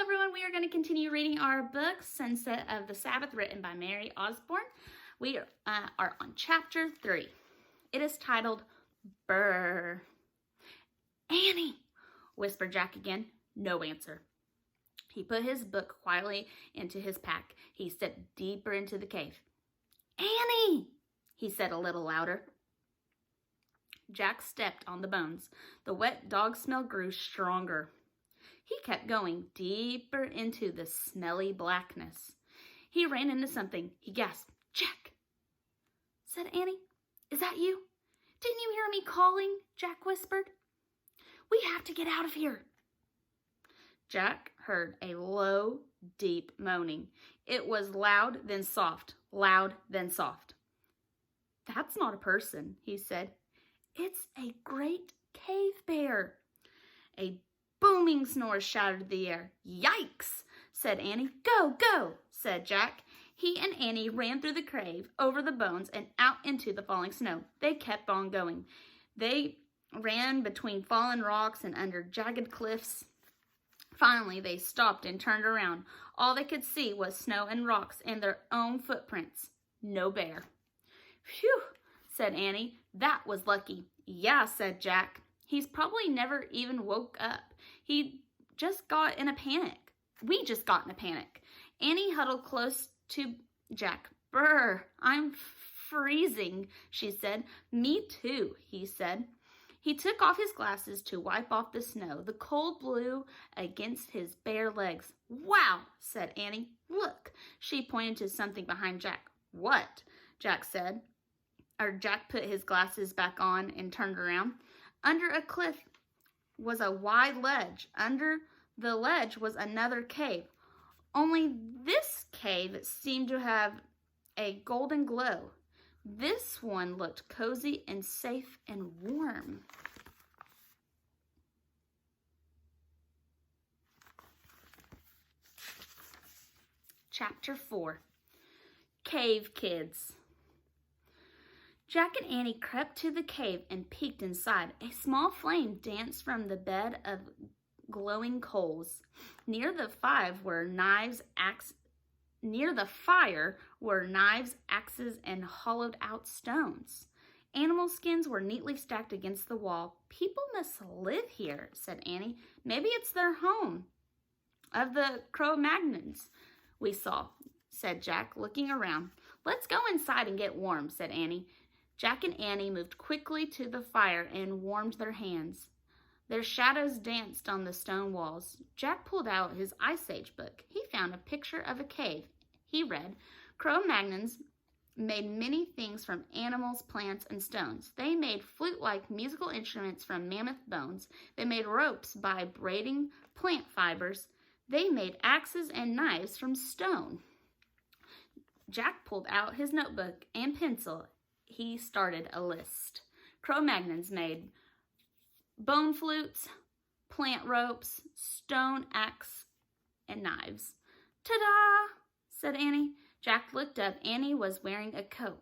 everyone, we are going to continue reading our book, Sunset of the Sabbath, written by Mary Osborne. We are on chapter 3. It is titled, Brr. Annie, whispered Jack again. No answer. He put his book quietly into his pack. He stepped deeper into the cave. Annie, he said a little louder. Jack stepped on the bones. The wet dog smell grew stronger. He kept going deeper into the smelly blackness. He ran into something. He gasped. Jack, said Annie. Is that you? Didn't you hear me calling? Jack whispered. We have to get out of here. Jack heard a low, deep moaning. It was loud, then soft, loud, then soft. That's not a person, he said. It's a great cave bear. A booming snore shattered the air. Yikes, said Annie. Go, go, said Jack. He and Annie ran through the cave, over the bones, and out into the falling snow. They kept on going. They ran between fallen rocks and under jagged cliffs. Finally, they stopped and turned around. All they could see was snow and rocks and their own footprints. No bear. Phew, said Annie. That was lucky. Yeah, said Jack. He's probably never even woke up. He just got in a panic. We just got in a panic. Annie huddled close to Jack. Brr, I'm freezing, she said. Me too, he said. He took off his glasses to wipe off the snow. The cold blew against his bare legs. Wow, said Annie. Look. She pointed to something behind Jack. What? Jack said. Jack put his glasses back on and turned around. Under a cliff was a wide ledge. Under the ledge was another cave. Only this cave seemed to have a golden glow. This one looked cozy and safe and warm. Chapter 4. Cave Kids. Jack and Annie crept to the cave and peeked inside. A small flame danced from the bed of glowing coals. Near the fire were knives, axes, and hollowed-out stones. Animal skins were neatly stacked against the wall. People must live here, said Annie. Maybe it's their home. Of the Cro-Magnons we saw, said Jack, looking around. Let's go inside and get warm, said Annie. Jack and Annie moved quickly to the fire and warmed their hands. Their shadows danced on the stone walls. Jack pulled out his Ice Age book. He found a picture of a cave. He read, Cro-Magnons made many things from animals, plants, and stones. They made flute-like musical instruments from mammoth bones. They made ropes by braiding plant fibers. They made axes and knives from stone. Jack pulled out his notebook and pencil. He started a list. Cro-Magnons made bone flutes, plant ropes, stone axe, and knives. Ta-da! Said Annie. Jack looked up. Annie was wearing a coat.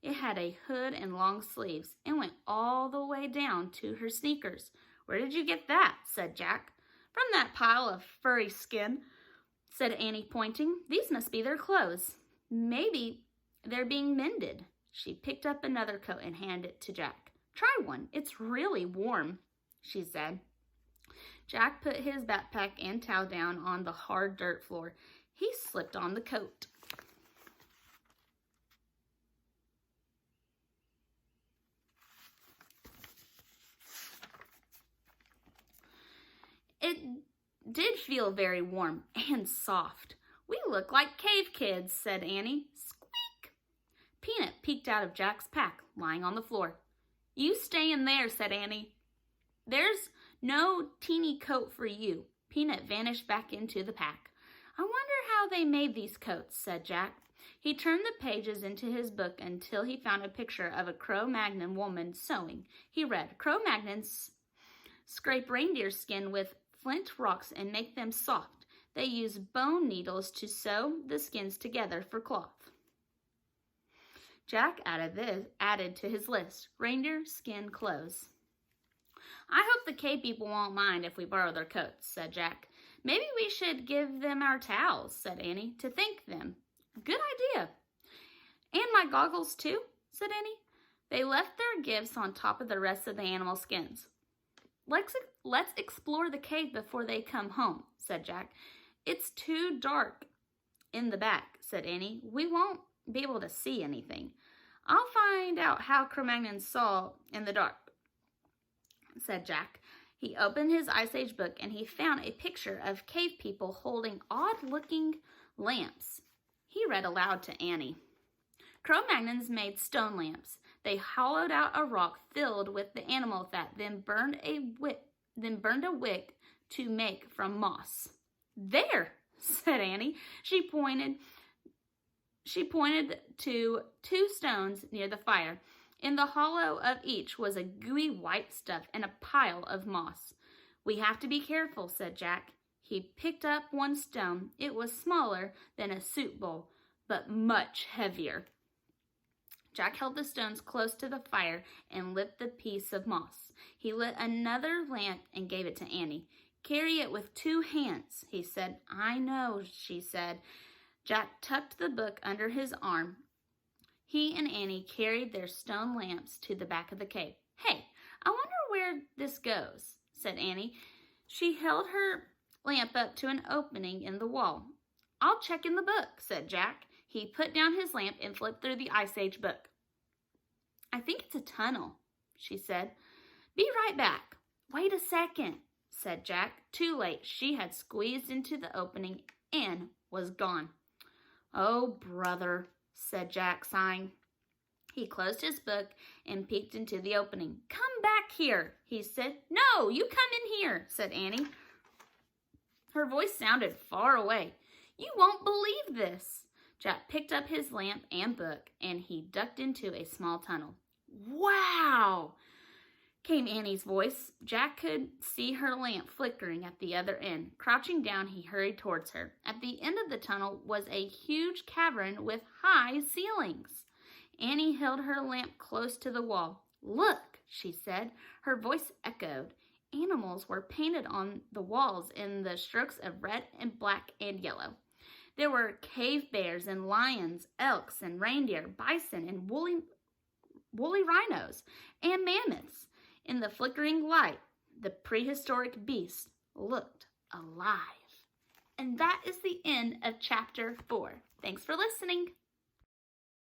It had a hood and long sleeves. It went all the way down to her sneakers. Where did you get that? Said Jack. From that pile of furry skin, said Annie, pointing. These must be their clothes. Maybe they're being mended. She picked up another coat and handed it to Jack. Try one. It's really warm, she said. Jack put his backpack and towel down on the hard dirt floor. He slipped on the coat. It did feel very warm and soft. We look like cave kids, said Annie. Squeak! Peanut peeked out of Jack's pack, lying on the floor. You stay in there, said Annie. There's no teeny coat for you. Peanut vanished back into the pack. I wonder how they made these coats, said Jack. He turned the pages into his book until he found a picture of a Cro-Magnon woman sewing. He read, Cro-Magnons scrape reindeer skin with flint rocks and make them soft. They use bone needles to sew the skins together for cloth. Jack added to his list, reindeer skin clothes. I hope the cave people won't mind if we borrow their coats, said Jack. Maybe we should give them our towels, said Annie, to thank them. Good idea. And my goggles too, said Annie. They left their gifts on top of the rest of the animal skins. Let's explore the cave before they come home, said Jack. It's too dark in the back, said Annie. We won't be able to see anything. I'll find out how Cro-Magnon saw in the dark, said Jack. He opened his Ice Age book and he found a picture of cave people holding odd-looking lamps. He read aloud to Annie. Cro-Magnons made stone lamps. They hollowed out a rock filled with the animal fat, then burned a wick to make from moss. There, said Annie. She pointed to 2 stones near the fire. In the hollow of each was a gooey white stuff and a pile of moss. We have to be careful, said Jack. He picked up one stone. It was smaller than a soup bowl, but much heavier. Jack held the stones close to the fire and lit the piece of moss. He lit another lamp and gave it to Annie. Carry it with 2 hands, he said. I know, she said. Jack tucked the book under his arm. He and Annie carried their stone lamps to the back of the cave. Hey, I wonder where this goes, said Annie. She held her lamp up to an opening in the wall. I'll check in the book, said Jack. He put down his lamp and flipped through the Ice Age book. I think it's a tunnel, she said. Be right back. Wait a second, said Jack. Too late. She had squeezed into the opening and was gone. Oh, brother, said Jack, sighing. He closed his book and peeked into the opening. Come back here, he said. No, you come in here, said Annie. Her voice sounded far away. You won't believe this. Jack picked up his lamp and book, and he ducked into a small tunnel. Wow, came Annie's voice. Jack could see her lamp flickering at the other end. Crouching down, he hurried towards her. At the end of the tunnel was a huge cavern with high ceilings. Annie held her lamp close to the wall. Look, she said. Her voice echoed. Animals were painted on the walls in the strokes of red and black and yellow. There were cave bears and lions, elks and reindeer, bison and woolly rhinos, and mammoths. In the flickering light, the prehistoric beasts looked alive. And that is the end of chapter 4. Thanks for listening.